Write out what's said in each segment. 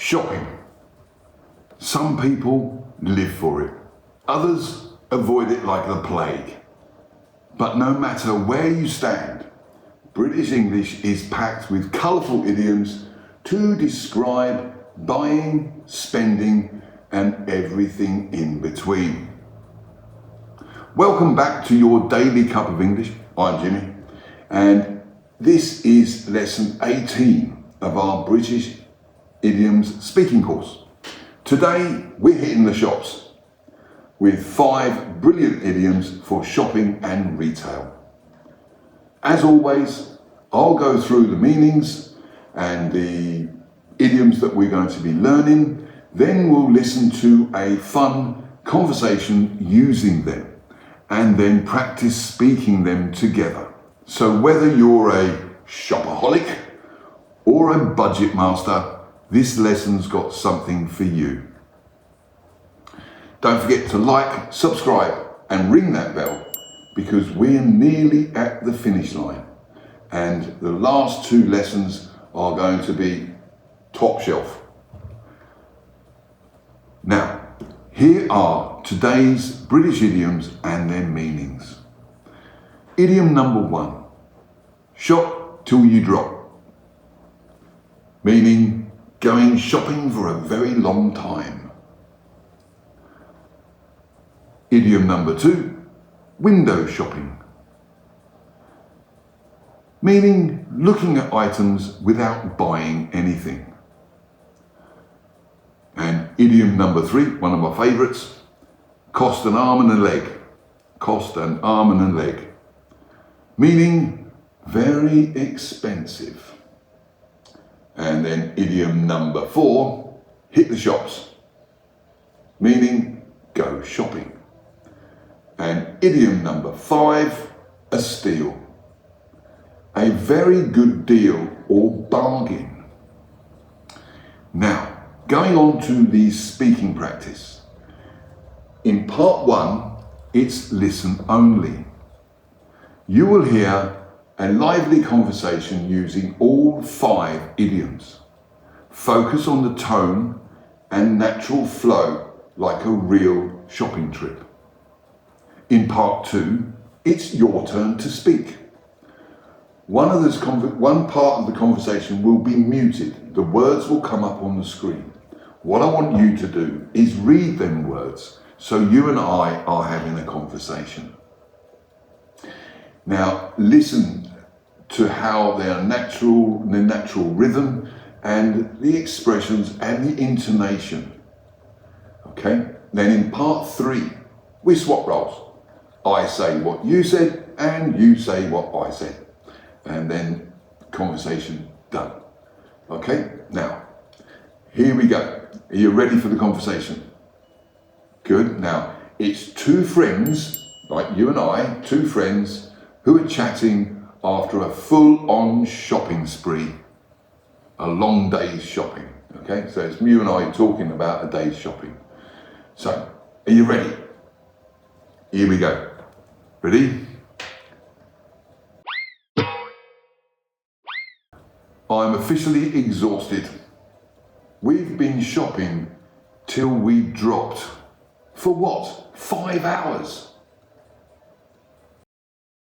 Shopping. Some people live for it. Others avoid it like the plague. But no matter where you stand, British English is packed with colourful idioms to describe buying, spending, and everything in between. Welcome back to your daily cup of English. I'm Jimmy, and this is lesson 18 of our British Idioms speaking course. Today we're hitting the shops with 5 brilliant idioms for shopping and retail. As always, I'll go through the meanings and the idioms that we're going to be learning, then we'll listen to a fun conversation using them, and then practice speaking them together. So whether you're a shopaholic or a budget master, this lesson's got something for you. Don't forget to like, subscribe, and ring that bell, because we're nearly at the finish line. And the last 2 lessons are going to be top shelf. Now, here are today's British idioms and their meanings. Idiom number 1, shop till you drop, meaning going shopping for a very long time. Idiom number 2, window shopping, meaning looking at items without buying anything. And idiom number 3, one of my favourites, cost an arm and a leg. Cost an arm and a leg, meaning very expensive. And then idiom number 4, hit the shops, meaning go shopping. And idiom number 5, a steal, a very good deal or bargain. Now, going on to the speaking practice. In part 1, it's listen only. You will hear a lively conversation using all 5 idioms. Focus on the tone and natural flow like a real shopping trip. In part 2, it's your turn to speak. One part of the conversation will be muted. The words will come up on the screen. What I want you to do is read them words so you and I are having a conversation. Now listen to how their natural rhythm and the expressions and the intonation. Okay? Then in part 3, we swap roles. I say what you said and you say what I said. And then conversation done. Okay? Now, here we go. Are you ready for the conversation? Good. Now, it's 2 friends, like you and I, 2 friends who are chatting after a full-on shopping spree, a long day's shopping. Okay? So it's you and I talking about a day's shopping. So, are you ready? Here we go. Ready? I'm officially exhausted. We've been shopping till we dropped. For what? 5 hours?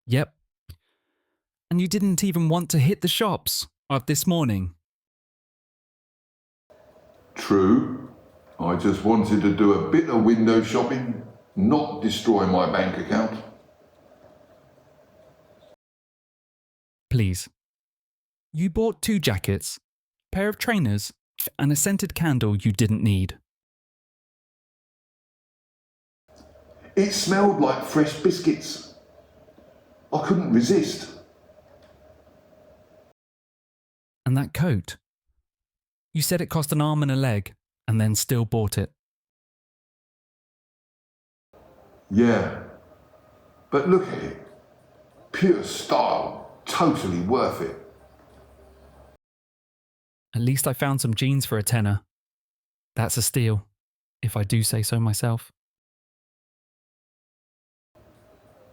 Yep. And you didn't even want to hit the shops this morning. True. I just wanted to do a bit of window shopping, not destroy my bank account. Please. You bought 2 jackets, a pair of trainers, and a scented candle you didn't need. It smelled like fresh biscuits. I couldn't resist. And that coat. You said it cost an arm and a leg, and then still bought it. Yeah, but look at it. Pure style, totally worth it. At least I found some jeans for a tenner. That's a steal, if I do say so myself.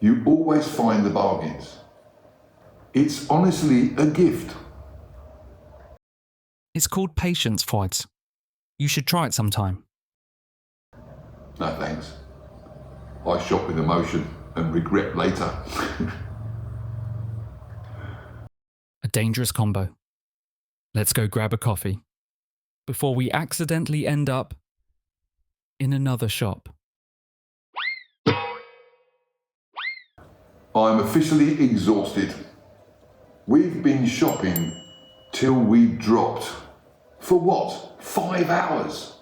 You always find the bargains. It's honestly a gift. It's called patience, Foids. You should try it sometime. No thanks. I shop with emotion and regret later. A dangerous combo. Let's go grab a coffee before we accidentally end up in another shop. I'm officially exhausted. We've been shopping till we dropped. For what? 5 hours?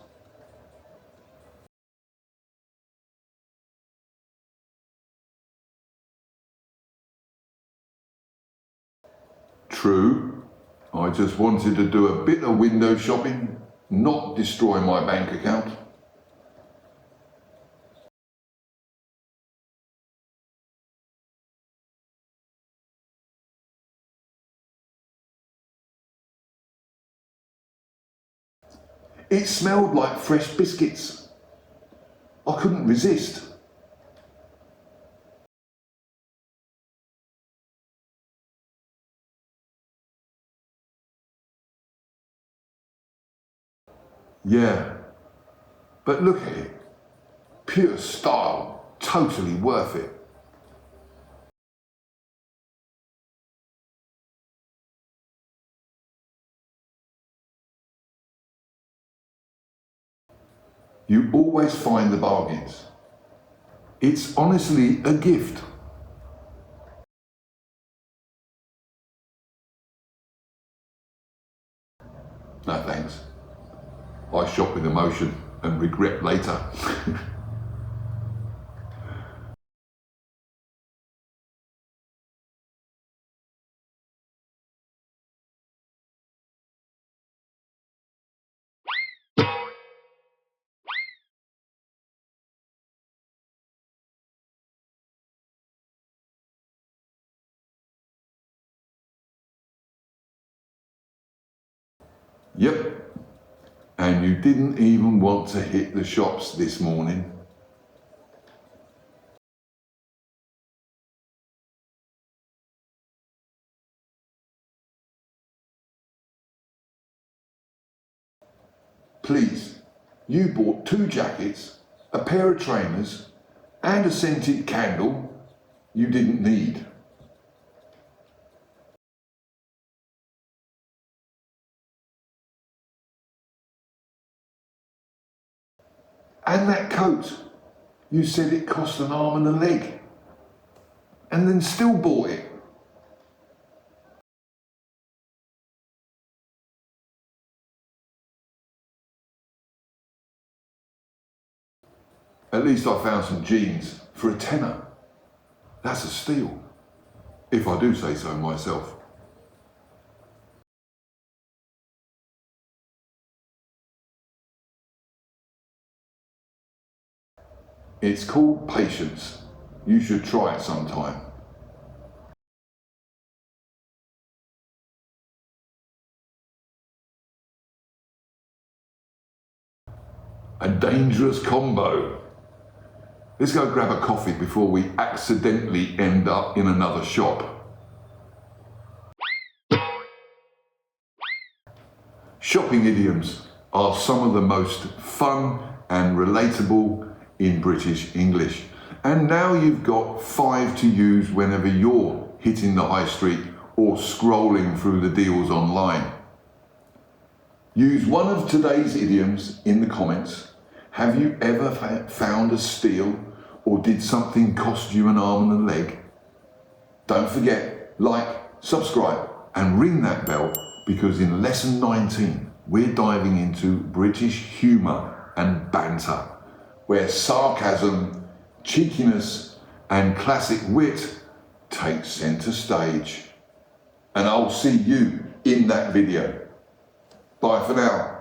True. I just wanted to do a bit of window shopping, not destroy my bank account. It smelled like fresh biscuits. I couldn't resist. Yeah, but look at it. Pure style, totally worth it. You always find the bargains. It's honestly a gift. No thanks. I shop with emotion and regret later. Yep. And you didn't even want to hit the shops this morning. Please, you bought 2 jackets, a pair of trainers, and a scented candle you didn't need. And that coat, you said it cost an arm and a leg, and then still bought it. At least I found some jeans for a tenner. That's a steal, if I do say so myself. It's called patience. You should try it sometime. A dangerous combo. Let's go grab a coffee before we accidentally end up in another shop. Shopping idioms are some of the most fun and relatable in British English. And now you've got 5 to use whenever you're hitting the high street or scrolling through the deals online. Use one of today's idioms in the comments. Have you ever found a steal, or did something cost you an arm and a leg? Don't forget, like, subscribe and ring that bell, because in lesson 19 we're diving into British humour and banter, where sarcasm, cheekiness and classic wit take centre stage. And I'll see you in that video. Bye for now.